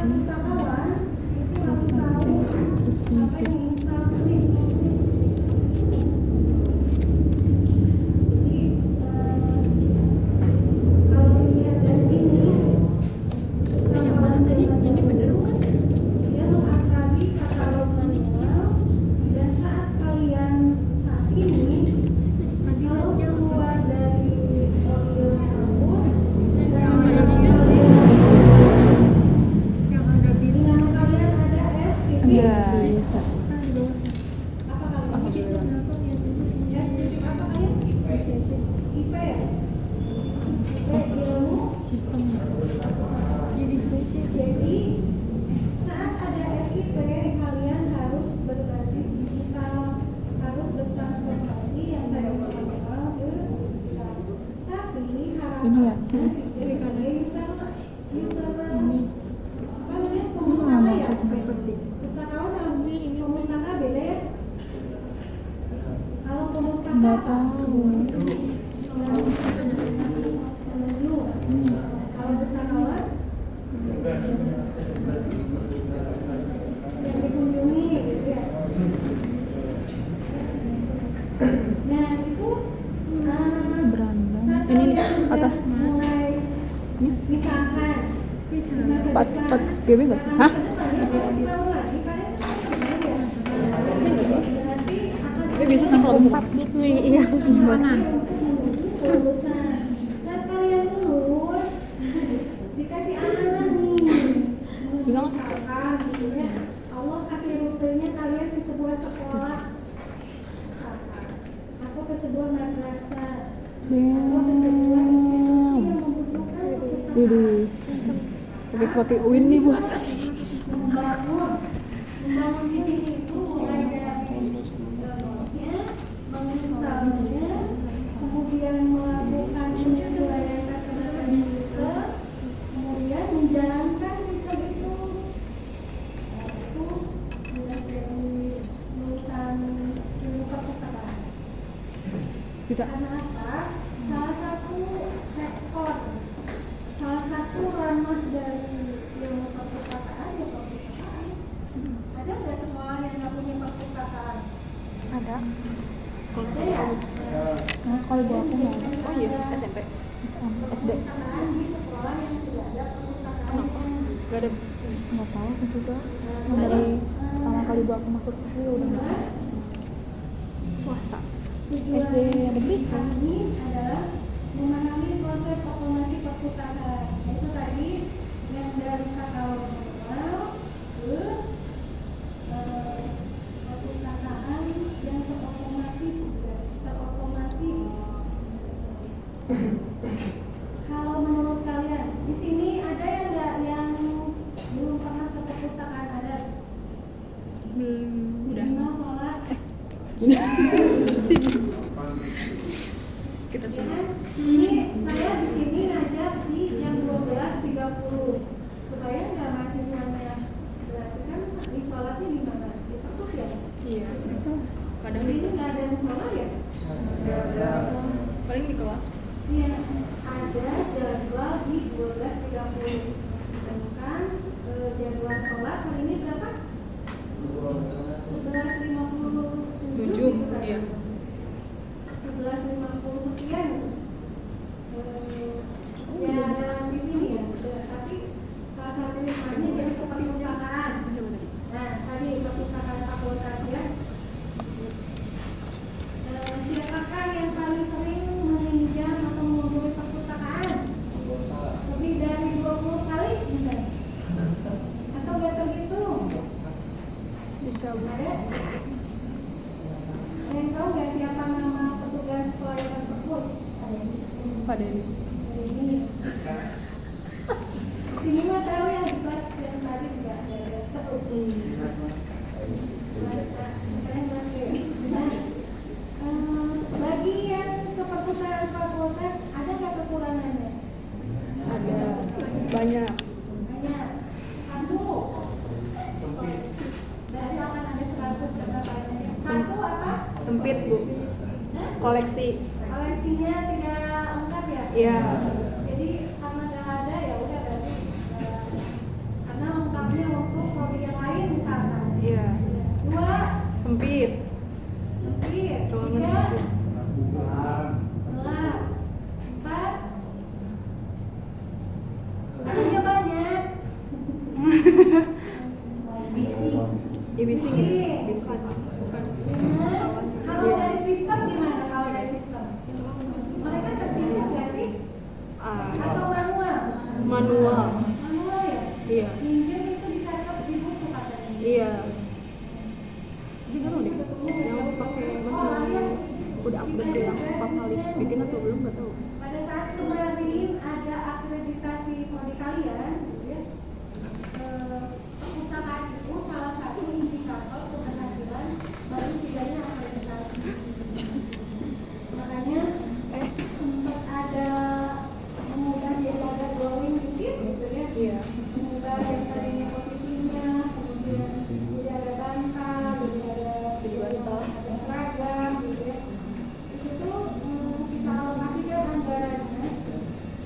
pustakawan itu harus tahu apa yang instansi. Jadi kalau dilihat dari sini, yang mana tadi? Ini bener bukan? dia mengakrabi katalog manual dan saat kalian saat ini kalau keluar dari order kampus dan Yang ada di nama kalian ada S titik Anjay. apa kalian? S titik apa kalian? IP ya? IP ilmu. sistemnya. Jadi sebaiknya Jadi saat ada SIP kalian harus berbasis digital, harus bertransformasi yang dari manual ke digital. Tapi Ini ya? harapannya sebagai user apa namanya Ini pemustaka mana ya? maksudnya? Pustakawan sama pemustaka beda ya? Kalau pemustaka Nggak apa? tahu. Dulu. Kalau pustakawan yang dikunjungi gitu ya. Nah itu Berandang. saat Ini nih kalian sudah atas. mulai misalkan 4 GB nggak sih? Hah? Biasa sih kalau 4 gitu. Iya. mana? Lulusan. Saat kalian lulus dikasih amanah nih. Bilang. Misalkan gitu ya, Allah kasih rutenya kalian ke sebuah sekolah atau ke sebuah madrasah atau ke sebuah institusi yang membutuhkan perpustakaan. Jadi pakai UIN nih bos. Membangun di sini itu mulai dari bangunnya, menginstalnya, kemudian melakukan penyesuaian kata-kata digital, kemudian menjalankan sistem itu. Itu mulai dari lulusan ilmu perpustakaan. Bisa. Karena apa? Salah satu sektor, salah satu ranah dari ilmu perpustakaan ya perpustakaan. Ada nggak sekolah yang nggak punya perpustakaan? Ada. Ada ya? Nah, kalau gua aku nggak ada. Oh iya, SMP. SD. Perpustakaan di sekolah yang sudah ada perpustakaan. Gak ada. Nggak tahu aku juga. Dari pertama kali gua aku masuk ke sini udah nggak ada. Swasta. SD negeri. Ini adalah memahami proses otomasi perpustakaan. Itu tadi yang dari katalog manual ke perpustakaan yang terotomasi. Kalau menurut kalian di sini ada yang nggak yang belum pernah ke perpustakaan ada? Udah. Minimal sholat. Kita Ya kan? Ini saya di sini ngajar di jam 12.30. Kebayang nggak mahasiswanya? Berarti kan di sholatnya di mana? Di perpus ya? Iya. Kadang Di di sini nggak ada yang sholat ya? paling di kelas. Iya. Ada jadwal di 12.30. Sedangkan jadwal sholat hari ini berapa? 11.57. 7. Iya. 11.50 sekian. Ya dalam ini ya, tapi salah satu misalnya jadi ke perpustakaan. Nah tadi perpustakaan fakultas ya. Siapakah yang paling sering meminjam atau mengunjungi perpustakaan? Lebih dari 20 kali enggak? Atau nggak terhitung? Ada? Yang tahu nggak siapa nama petugas pelayanan perpus? Ada yang Pak Denny. ini. Sini mah tahu yang di kelas yang tadi juga ada tahu. Bagi yang ke perpustakaan fakultas ada nggak kekurangannya? Ada banyak. Banyak. Satu. Dari akan ada 100 ke berapa? Satu apa? Sempit bu. Hah? Koleksi. Koleksinya tidak lengkap ya? Iya. Jadi karena nggak ada ya udah berarti karena lengkap Ruangan 3 satu. gelap, 4 akunya banyak. Bising. Ya bising ya, bising. Kalau dari sistem gimana? Kalau dari sistem, mereka tersistem nggak sih? Atau manual? Manual. Manual ya? Iya. Pinjam itu dicatat di buku katanya. Iya. Tapi nggak tahu deh, yang pakai masih udah update yang 4 kali bikin atau belum nggak tahu. Pada saat kemarin ada akreditasi prodi kalian, gitu ya, perpustakaan itu salah satu indikator keberhasilan baru tidaknya akreditasi. Makanya sempat ada mengubah jadi ada drawing dikit gitu ya. Iya. Mengubah yang tadinya posisinya, kemudian jadi ada bantal, jadi ada seragam gitu ya. Itu kita alokasikan anggarannya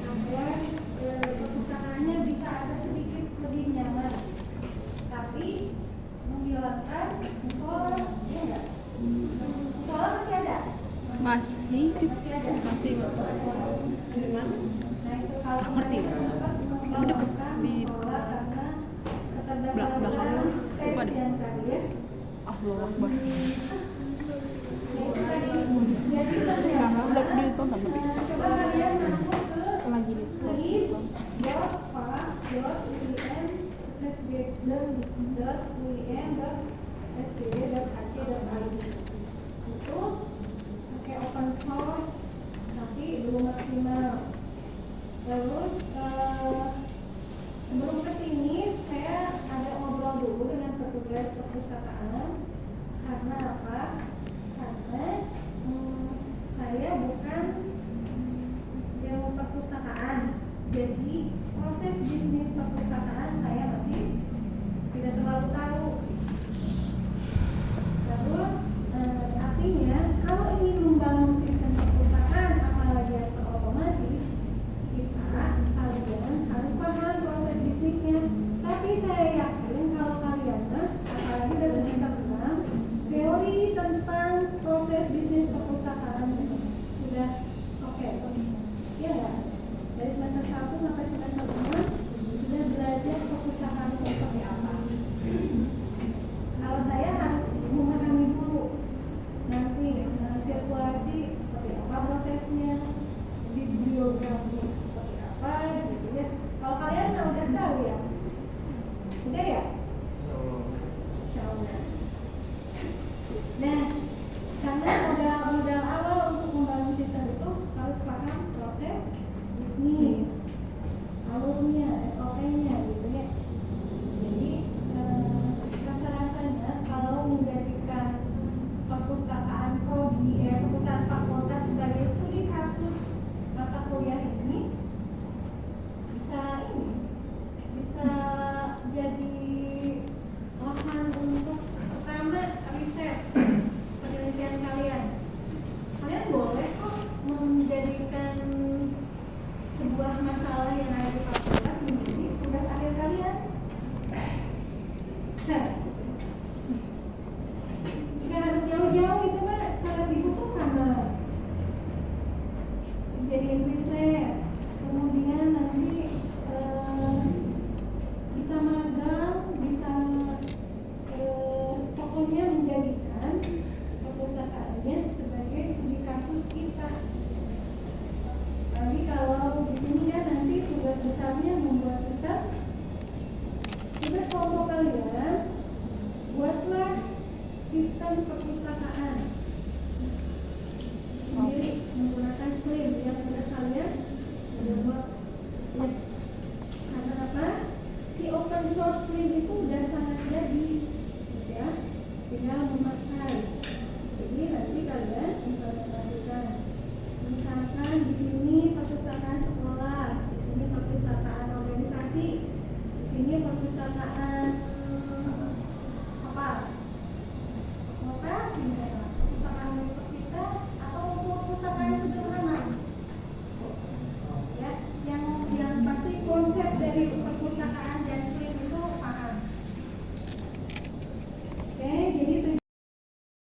agar perpustakaannya bisa ada sedikit lebih nyaman, tapi menghilangkan musola, ya enggak? Musola masih ada? Masih Masih ada? masih di mana? Nah itu kalau Ngerti. mereka sempat Tapi deket mengembangkan di musola karena belakangnya keterbatasan space ada. yang tadi ya. Allahu Akbar. Nah itu tadi. Jadi ternyata Nah, udah ditonton tapi. coba kalian masuk ke lagi di lin.fa.win.sdg.ac.id itu pakai open source tapi belum maksimal. Terus sebelum kesini saya ada ngobrol dulu dengan petugas perpustakaan. Karena apa? Karena